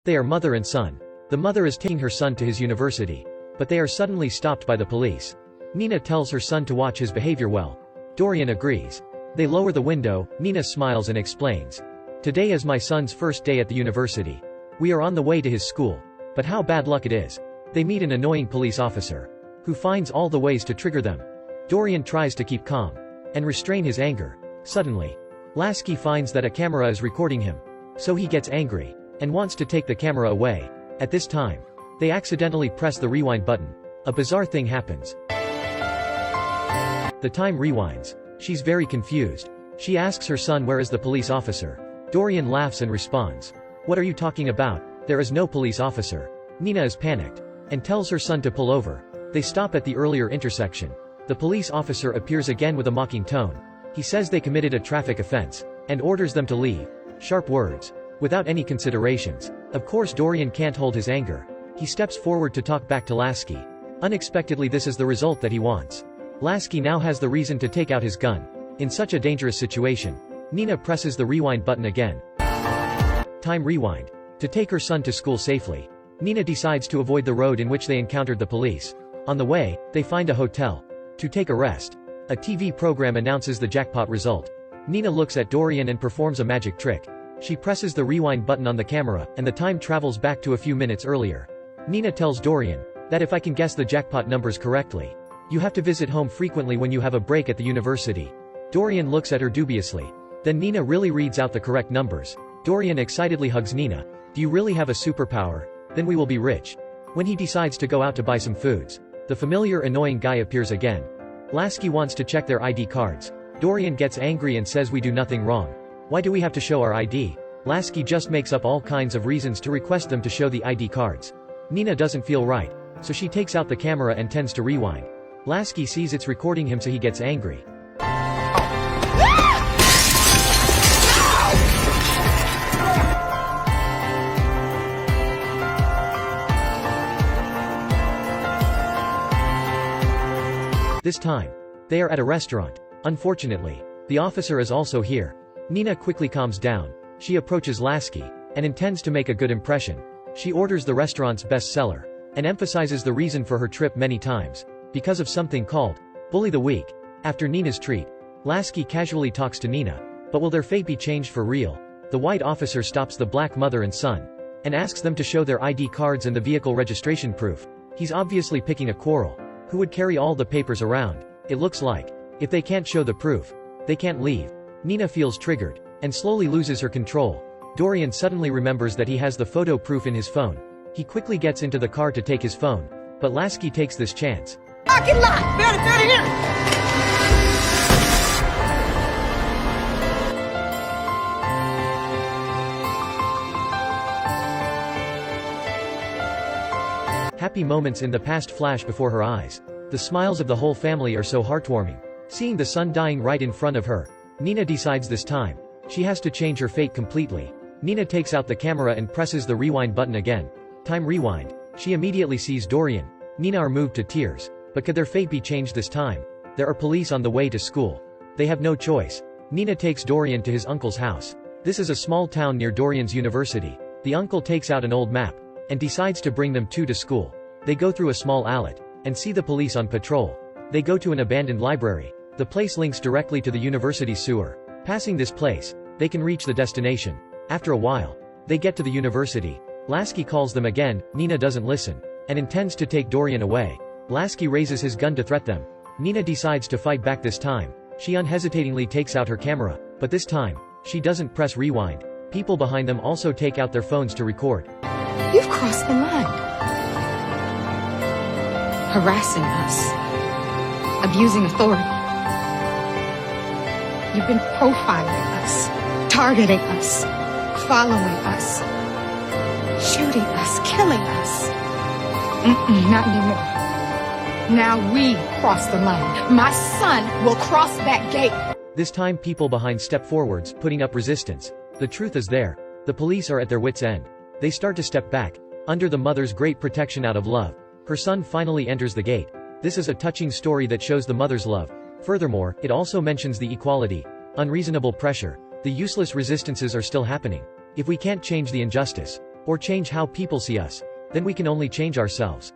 They are mother and son. The mother is taking her son to his university. But they are suddenly stopped by the police. Nina tells her son to watch his behavior well. Dorian agrees. They lower the window. Nina smiles and explains. Today is my son's first day at the university. We are on the way to his school. But how bad luck it is. They meet an annoying police officer, who finds all the ways to trigger them. Dorian tries to keep calm and restrain his anger. Suddenly, Lasky finds that a camera is recording him. So he gets angry and wants to take the camera away. At this time, they accidentally press the rewind button. A bizarre thing happens. The time rewinds. She's very confused. She asks her son where is the police officer. Dorian laughs and responds. What are you talking about? There is no police officer. Nina is panicked and tells her son to pull over. They stop at the earlier intersection. The police officer appears again with a mocking tone. He says they committed a traffic offense and orders them to leave. Sharp words. Without any considerations. Of course Dorian can't hold his anger. He steps forward to talk back to Lasky. Unexpectedly this is the result that he wants. Lasky now has the reason to take out his gun. In such a dangerous situation, Nina presses the rewind button again. Time rewind. To take her son to school safely, Nina decides to avoid the road in which they encountered the police. On the way, they find a hotel to take a rest. A TV program announces the jackpot result. Nina looks at Dorian and performs a magic trick. She presses the rewind button on the camera, and the time travels back to a few minutes earlier. Nina tells Dorian that if I can guess the jackpot numbers correctly, you have to visit home frequently when you have a break at the university. Dorian looks at her dubiously. Then Nina really reads out the correct numbers. Dorian excitedly hugs Nina. Do you really have a superpower? Then we will be rich. When he decides to go out to buy some foods, the familiar annoying guy appears again. Lasky wants to check their ID cards. Dorian gets angry and says we do nothing wrong. Why do we have to show our ID? Lasky just makes up all kinds of reasons to request them to show the ID cards. Nina doesn't feel right, so she takes out the camera and tends to rewind. Lasky sees it's recording him so he gets angry. This time, they are at a restaurant. Unfortunately, the officer is also here. Nina quickly calms down. She approaches Lasky and intends to make a good impression. She orders the restaurant's bestseller and emphasizes the reason for her trip many times. Because of something called Bully the Week. After Nina's treat, Lasky casually talks to Nina. But will their fate be changed for real? The white officer stops the black mother and son and asks them to show their ID cards and the vehicle registration proof. He's obviously picking a quarrel. Who would carry all the papers around? It looks like, if they can't show the proof, they can't leave. Nina feels triggered and slowly loses her control. Dorian suddenly remembers that he has the photo proof in his phone. He quickly gets into the car to take his phone, but Lasky takes this chance. Parking lot! Better here! Happy moments in the past flash before her eyes. The smiles of the whole family are so heartwarming. Seeing the son dying right in front of her, Nina decides this time she has to change her fate completely. Nina takes out the camera and presses the rewind button again. Time rewind. She immediately sees Dorian. Nina are moved to tears. But could their fate be changed this time? There are police on the way to school. They have no choice. Nina takes Dorian to his uncle's house. This is a small town near Dorian's university. The uncle takes out an old map and decides to bring them to school. They go through a small alley and see the police on patrol. They go to an abandoned library. The place links directly to the university sewer. Passing this place, they can reach the destination. After a while, they get to the university. Lasky calls them again. Nina doesn't listen and intends to take Dorian away. Lasky raises his gun to threat them. Nina decides to fight back this time. She unhesitatingly takes out her camera, but this time, she doesn't press rewind. People behind them also take out their phones to record. You've crossed the line. Harassing us. Abusing authority. You've been profiling us. Targeting us. Following us. Shooting us. Killing us. Not anymore. Now we cross the line. My son will cross that gate. This time people behind step forwards, putting up resistance. The truth is there. The police are at their wits' end. They start to step back. Under the mother's great protection out of love, her son finally enters the gate. This is a touching story that shows the mother's love. Furthermore, it also mentions the equality, unreasonable pressure. The useless resistances are still happening. If we can't change the injustice, or change how people see us, then we can only change ourselves.